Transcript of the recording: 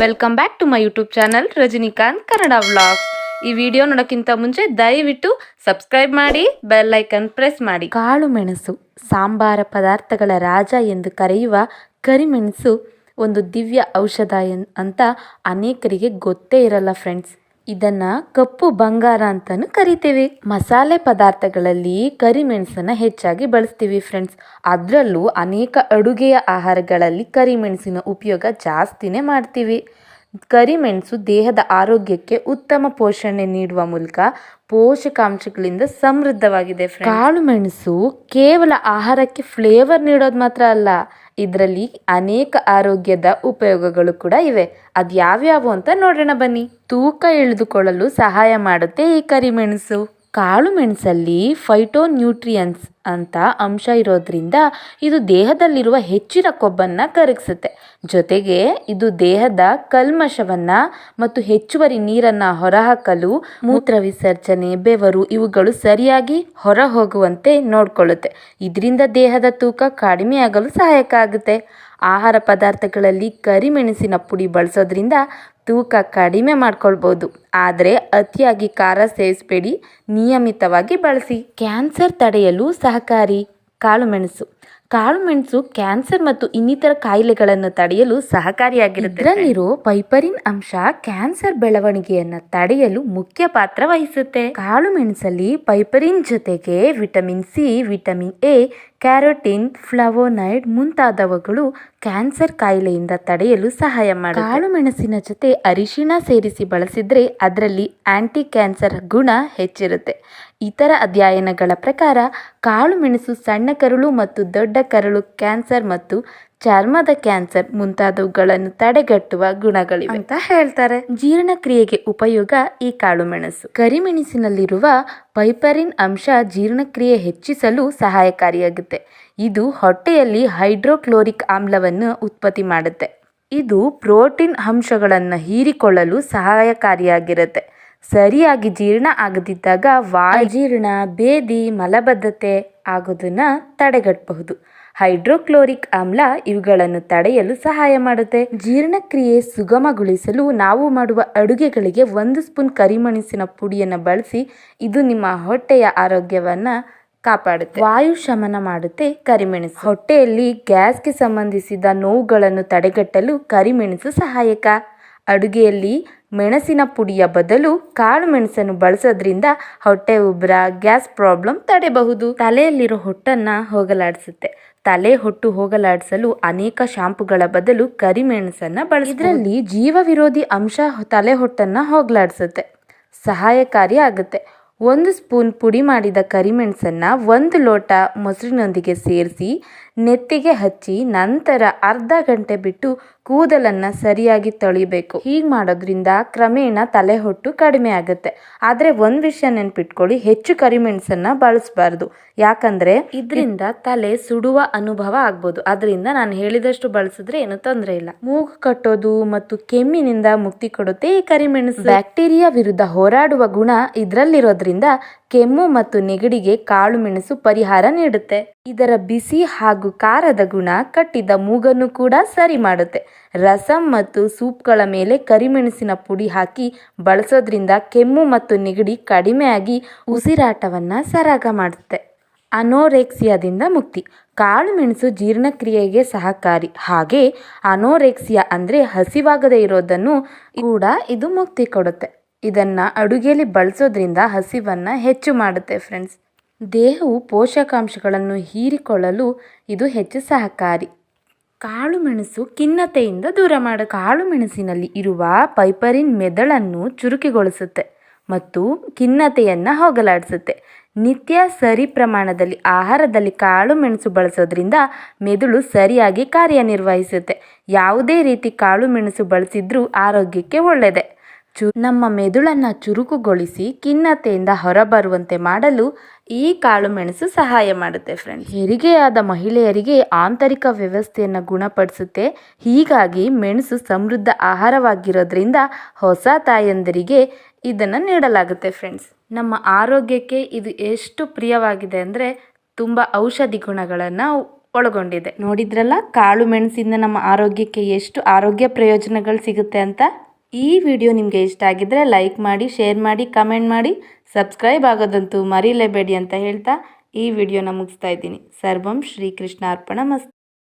Welcome back to my YouTube channel Rajinikanth Kannada vlogs. ಈ video ನೋಡೋಕ್ಕಿಂತ ಮುಂಚೆ ದಯವಿಟ್ಟು ಸಬ್ಸ್ಕ್ರೈಬ್ ಮಾಡಿ, ಬೆಲ್ ಐಕನ್ ಪ್ರೆಸ್ ಮಾಡಿ. ಕಾಳು ಮೆಣಸು ಸಾಂಬಾರ ಪದಾರ್ಥಗಳ ರಾಜ ಎಂದು ಕರೆಯುವ ಕರಿಮೆಣಸು ಒಂದು ದಿವ್ಯ ಔಷಧ ಅಂತ ಅನೇಕರಿಗೆ ಗೊತ್ತೇ ಇರಲ್ಲ ಫ್ರೆಂಡ್ಸ್. ಇದನ್ನ ಕಪ್ಪು ಬಂಗಾರ ಅಂತಾನು ಕರಿತೀವಿ. ಮಸಾಲೆ ಪದಾರ್ಥಗಳಲ್ಲಿ ಕರಿಮೆಣಸನ್ನ ಹೆಚ್ಚಾಗಿ ಬಳಸ್ತೀವಿ ಫ್ರೆಂಡ್ಸ್. ಅದರಲ್ಲೂ ಅನೇಕ ಅಡುಗೆಯ ಆಹಾರಗಳಲ್ಲಿ ಕರಿಮೆಣಸಿನ ಉಪಯೋಗ ಜಾಸ್ತಿನೇ ಮಾಡ್ತೀವಿ. ಕರಿಮೆಣಸು ದೇಹದ ಆರೋಗ್ಯಕ್ಕೆ ಉತ್ತಮ ಪೋಷಣೆ ನೀಡುವ ಮೂಲಕ ಪೋಷಕಾಂಶಗಳಿಂದ ಸಮೃದ್ಧವಾಗಿದೆ. ಕಾಳು ಮೆಣಸು ಕೇವಲ ಆಹಾರಕ್ಕೆ ಫ್ಲೇವರ್ ನೀಡೋದು ಮಾತ್ರ ಅಲ್ಲ, ಇದರಲ್ಲಿ ಅನೇಕ ಆರೋಗ್ಯದ ಉಪಯೋಗಗಳು ಕೂಡ ಇವೆ. ಅದು ಯಾವ್ಯಾವು ಅಂತ ನೋಡೋಣ ಬನ್ನಿ. ತೂಕ ಇಳಿದುಕೊಳ್ಳಲು ಸಹಾಯ ಮಾಡುತ್ತೆ ಈ ಕರಿಮೆಣಸು. ಕಾಳು ಮೆಣಸಲ್ಲಿ ಫೈಟೋನ್ಯೂಟ್ರಿಯನ್ಸ್ ಅಂತ ಅಂಶ ಇರೋದ್ರಿಂದ ಇದು ದೇಹದಲ್ಲಿರುವ ಹೆಚ್ಚಿನ ಕೊಬ್ಬನ್ನು ಕರಗಿಸುತ್ತೆ. ಜೊತೆಗೆ ಇದು ದೇಹದ ಕಲ್ಮಶವನ್ನ ಮತ್ತು ಹೆಚ್ಚುವರಿ ನೀರನ್ನ ಹೊರಹಾಕಲು, ಮೂತ್ರ ವಿಸರ್ಜನೆ, ಬೆವರು ಇವುಗಳು ಸರಿಯಾಗಿ ಹೊರ ಹೋಗುವಂತೆ ನೋಡ್ಕೊಳ್ಳುತ್ತೆ. ಇದರಿಂದ ದೇಹದ ತೂಕ ಕಡಿಮೆಯಾಗಲು ಸಹಾಯಕ ಆಗುತ್ತೆ. ಆಹಾರ ಪದಾರ್ಥಗಳಲ್ಲಿ ಕರಿಮೆಣಸಿನ ಪುಡಿ ಬಳಸೋದ್ರಿಂದ ತೂಕ ಕಡಿಮೆ ಮಾಡ್ಕೊಳ್ಬೋದು. ಆದರೆ ಅತಿಯಾಗಿ ಖಾರ ಸೇವಿಸಬೇಡಿ, ನಿಯಮಿತವಾಗಿ ಬಳಸಿ. ಕ್ಯಾನ್ಸರ್ ತಡೆಯಲು ಸಹಕಾರಿ ಕಾಳುಮೆಣಸು. ಕಾಳುಮೆಣಸು ಕ್ಯಾನ್ಸರ್ ಮತ್ತು ಇನ್ನಿತರ ಕಾಯಿಲೆಗಳನ್ನು ತಡೆಯಲು ಸಹಕಾರಿಯಾಗಿರುತ್ತೆ. ಇದರಲ್ಲಿರೋ ಪೈಪರಿನ್ ಅಂಶ ಕ್ಯಾನ್ಸರ್ ಬೆಳವಣಿಗೆಯನ್ನು ತಡೆಯಲು ಮುಖ್ಯ ಪಾತ್ರ ವಹಿಸುತ್ತೆ. ಕಾಳುಮೆಣಸಲ್ಲಿ ಪೈಪರಿನ್ ಜೊತೆಗೆ vitamin C, vitamin A, carotene, flavonoid ಮುಂತಾದವುಗಳು ಕ್ಯಾನ್ಸರ್ ಕಾಯಿಲೆಯಿಂದ ತಡೆಯಲು ಸಹಾಯ ಮಾಡುತ್ತೆ. ಕಾಳು ಮೆಣಸಿನ ಜೊತೆ ಅರಿಶಿಣ ಸೇರಿಸಿ ಬಳಸಿದ್ರೆ ಅದರಲ್ಲಿ ಆಂಟಿ ಕ್ಯಾನ್ಸರ್ ಗುಣ ಹೆಚ್ಚಿರುತ್ತೆ. ಇತರ ಅಧ್ಯಯನಗಳ ಪ್ರಕಾರ ಕಾಳು ಮೆಣಸು ಸಣ್ಣ ಕರುಳು ಮತ್ತು ದೊಡ್ಡ ಕರುಳು ಕ್ಯಾನ್ಸರ್ ಮತ್ತು ಚರ್ಮದ ಕ್ಯಾನ್ಸರ್ ಮುಂತಾದವುಗಳನ್ನು ತಡೆಗಟ್ಟುವ ಗುಣಗಳಿವೆ ಅಂತ ಹೇಳ್ತಾರೆ. ಜೀರ್ಣಕ್ರಿಯೆಗೆ ಉಪಯೋಗ ಈ ಕಾಳು ಮೆಣಸು. ಕರಿಮೆಣಸಿನಲ್ಲಿರುವ ಪೈಪರಿನ್ ಅಂಶ ಜೀರ್ಣಕ್ರಿಯೆ ಹೆಚ್ಚಿಸಲು ಸಹಾಯಕಾರಿಯಾಗುತ್ತೆ. ಇದು ಹೊಟ್ಟೆಯಲ್ಲಿ ಹೈಡ್ರೋಕ್ಲೋರಿಕ್ ಆಮ್ಲವನ್ನು ಉತ್ಪತ್ತಿ ಮಾಡುತ್ತೆ. ಇದು ಪ್ರೋಟೀನ್ ಅಂಶಗಳನ್ನು ಹೀರಿಕೊಳ್ಳಲು ಸಹಾಯಕಾರಿಯಾಗಿರುತ್ತೆ. ಸರಿಯಾಗಿ ಜೀರ್ಣ ಆಗದಿದ್ದಾಗ ಅಜೀರ್ಣ, ಬೇದಿ, ಮಲಬದ್ಧತೆ ಆಗೋದನ್ನ ತಡೆಗಟ್ಟಬಹುದು. ಹೈಡ್ರೋಕ್ಲೋರಿಕ್ ಆಮ್ಲ ಇವುಗಳನ್ನು ತಡೆಯಲು ಸಹಾಯ ಮಾಡುತ್ತೆ. ಜೀರ್ಣಕ್ರಿಯೆ ಸುಗಮಗೊಳಿಸಲು ನಾವು ಮಾಡುವ ಅಡುಗೆಗಳಿಗೆ 1 ಸ್ಪೂನ್ ಕರಿಮೆಣಸಿನ ಪುಡಿಯನ್ನು ಬಳಸಿ. ಇದು ನಿಮ್ಮ ಹೊಟ್ಟೆಯ ಆರೋಗ್ಯವನ್ನ ಕಾಪಾಡುತ್ತೆ. ವಾಯು ಶಮನ ಮಾಡುತ್ತೆ ಕರಿಮೆಣಸು. ಹೊಟ್ಟೆಯಲ್ಲಿ ಗ್ಯಾಸ್ಗೆ ಸಂಬಂಧಿಸಿದ ನೋವುಗಳನ್ನು ತಡೆಗಟ್ಟಲು ಕರಿಮೆಣಸು ಸಹಾಯಕ. ಅಡುಗೆಯಲ್ಲಿ ಮೆಣಸಿನ ಪುಡಿಯ ಬದಲು ಕಾಳು ಮೆಣಸನ್ನು ಬಳಸೋದ್ರಿಂದ ಹೊಟ್ಟೆ ಉಬ್ಬರ, ಗ್ಯಾಸ್ ಪ್ರಾಬ್ಲಮ್ ತಡೆಯಬಹುದು. ತಲೆಯಲ್ಲಿರೋ ಹೊಟ್ಟನ್ನ ಹೋಗಲಾಡಿಸುತ್ತೆ. ತಲೆ ಹೊಟ್ಟು ಹೋಗಲಾಡಿಸಲು ಅನೇಕ ಶಾಂಪುಗಳ ಬದಲು ಕರಿಮೆಣಸನ್ನ ಬಳಸಿ. ಇದರಲ್ಲಿ ಜೀವ ವಿರೋಧಿ ಅಂಶ ತಲೆ ಹೊಟ್ಟನ್ನ ಹೋಗಲಾಡಿಸುತ್ತೆ, ಸಹಾಯಕಾರಿ ಆಗುತ್ತೆ. 1 ಸ್ಪೂನ್ ಪುಡಿ ಮಾಡಿದ ಕರಿಮೆಣಸನ್ನ 1 ಲೋಟ ಮೊಸರಿನೊಂದಿಗೆ ಸೇರಿಸಿ ನೆತ್ತಿಗೆ ಹಚ್ಚಿ ನಂತರ ಅರ್ಧ ಗಂಟೆ ಬಿಟ್ಟು ಕೂದಲನ್ನು ಸರಿಯಾಗಿ ತೊಳಿಬೇಕು. ಹೀಗೆ ಮಾಡೋದ್ರಿಂದ ಕ್ರಮೇಣ ತಲೆ ಹೊಟ್ಟು ಕಡಿಮೆ ಆಗುತ್ತೆ. ಆದರೆ ಒಂದು ವಿಷಯ ನೆನ್ಪಿಟ್ಕೊಳ್ಳಿ, ಹೆಚ್ಚು ಕರಿಮೆಣಸನ್ನ ಬಳಸಬಾರ್ದು. ಯಾಕಂದ್ರೆ ಇದರಿಂದ ತಲೆ ಸುಡುವ ಅನುಭವ ಆಗ್ಬೋದು. ಅದರಿಂದ ನಾನು ಹೇಳಿದಷ್ಟು ಬಳಸಿದ್ರೆ ಏನು ತೊಂದರೆ ಇಲ್ಲ. ಮೂಗು ಕಟ್ಟೋದು ಮತ್ತು ಕೆಮ್ಮಿನಿಂದ ಮುಕ್ತಿ ಕೊಡುತ್ತೆ ಈ ಕರಿಮೆಣಸು. ಬ್ಯಾಕ್ಟೀರಿಯಾ ವಿರುದ್ಧ ಹೋರಾಡುವ ಗುಣ ಇದರಲ್ಲಿರೋದ್ರಿಂದ ಕೆಮ್ಮು ಮತ್ತು ನೆಗಡಿಗೆ ಕಾಳು ಮೆಣಸು ಪರಿಹಾರ ನೀಡುತ್ತೆ. ಇದರ ಬಿಸಿ ಹಾಗೂ ಖಾರದ ಗುಣ ಕಟ್ಟಿದ ಮೂಗನ್ನು ಕೂಡ ಸರಿ ಮಾಡುತ್ತೆ. ರಸಂ ಮತ್ತು ಸೂಪ್ಗಳ ಮೇಲೆ ಕರಿಮೆಣಸಿನ ಪುಡಿ ಹಾಕಿ ಬಳಸೋದ್ರಿಂದ ಕೆಮ್ಮು ಮತ್ತು ನೆಗಡಿ ಕಡಿಮೆಯಾಗಿ ಉಸಿರಾಟವನ್ನ ಸರಾಗ ಮಾಡುತ್ತೆ. ಅನೋರೆಕ್ಸಿಯಾದಿಂದ ಮುಕ್ತಿ. ಕಾಳು ಮೆಣಸು ಜೀರ್ಣಕ್ರಿಯೆಗೆ ಸಹಕಾರಿ. ಹಾಗೆ ಅನೋರೆಕ್ಸಿಯಾ ಅಂದರೆ ಹಸಿವಾಗದೇ ಇರೋದನ್ನು ಕೂಡ ಇದು ಮುಕ್ತಿ ಕೊಡುತ್ತೆ. ಇದನ್ನು ಅಡುಗೆಯಲ್ಲಿ ಬಳಸೋದ್ರಿಂದ ಹಸಿವನ್ನು ಹೆಚ್ಚು ಮಾಡುತ್ತೆ ಫ್ರೆಂಡ್ಸ್. ದೇಹವು ಪೋಷಕಾಂಶಗಳನ್ನು ಹೀರಿಕೊಳ್ಳಲು ಇದು ಹೆಚ್ಚು ಸಹಕಾರಿ. ಕಾಳು ಮೆಣಸು ಖಿನ್ನತೆಯಿಂದ ದೂರ ಮಾಡುತ್ತೆ. ಕಾಳು ಮೆಣಸಿನಲ್ಲಿ ಇರುವ ಪೈಪರಿನ್ ಮೆದುಳನ್ನು ಚುರುಕುಗೊಳಿಸುತ್ತೆ ಮತ್ತು ಖಿನ್ನತೆಯನ್ನು ಹೋಗಲಾಡಿಸುತ್ತೆ. ನಿತ್ಯ ಸರಿ ಪ್ರಮಾಣದಲ್ಲಿ ಆಹಾರದಲ್ಲಿ ಕಾಳು ಮೆಣಸು ಬಳಸೋದ್ರಿಂದ ಮೆದುಳು ಸರಿಯಾಗಿ ಕಾರ್ಯನಿರ್ವಹಿಸುತ್ತೆ. ಯಾವುದೇ ರೀತಿ ಕಾಳು ಮೆಣಸು ಬಳಸಿದ್ರೂ ಆರೋಗ್ಯಕ್ಕೆ ಒಳ್ಳೆಯದೇ. ನಮ್ಮ ಮೆದುಳನ್ನು ಚುರುಕುಗೊಳಿಸಿ ಖಿನ್ನತೆಯಿಂದ ಹೊರಬರುವಂತೆ ಮಾಡಲು ಈ ಕಾಳು ಮೆಣಸು ಸಹಾಯ ಮಾಡುತ್ತೆ ಫ್ರೆಂಡ್ಸ್. ಹೆರಿಗೆಯಾದ ಮಹಿಳೆಯರಿಗೆ ಆಂತರಿಕ ವ್ಯವಸ್ಥೆಯನ್ನು ಗುಣಪಡಿಸುತ್ತೆ. ಹೀಗಾಗಿ ಮೆಣಸು ಸಮೃದ್ಧ ಆಹಾರವಾಗಿರೋದ್ರಿಂದ ಹೊಸ ತಾಯಂದಿರಿಗೆ ಇದನ್ನು ನೀಡಲಾಗುತ್ತೆ ಫ್ರೆಂಡ್ಸ್. ನಮ್ಮ ಆರೋಗ್ಯಕ್ಕೆ ಇದು ಎಷ್ಟು ಪ್ರಿಯವಾಗಿದೆ ಅಂದರೆ ತುಂಬ ಔಷಧಿ ಗುಣಗಳನ್ನು ಒಳಗೊಂಡಿದೆ. ನೋಡಿದ್ರಲ್ಲ ಕಾಳು ಮೆಣಸಿಂದ ನಮ್ಮ ಆರೋಗ್ಯಕ್ಕೆ ಎಷ್ಟು ಆರೋಗ್ಯ ಪ್ರಯೋಜನಗಳು ಸಿಗುತ್ತೆ ಅಂತ. ಈ ವಿಡಿಯೋ ನಿಮಗೆ ಇಷ್ಟ ಆಗಿದ್ರೆ ಲೈಕ್ ಮಾಡಿ, ಶೇರ್ ಮಾಡಿ, ಕಮೆಂಟ್ ಮಾಡಿ, ಸಬ್ಸ್ಕ್ರೈಬ್ ಆಗೋದಂತೂ ಮರೀಲೇಬೇಡಿ ಅಂತ ಹೇಳ್ತಾ ಈ ವಿಡಿಯೋನ ಮುಗಿಸ್ತಾ ಇದ್ದೀನಿ. ಸರ್ವಂ ಶ್ರೀಕೃಷ್ಣ ಅರ್ಪಣ ಮಸ್ತು.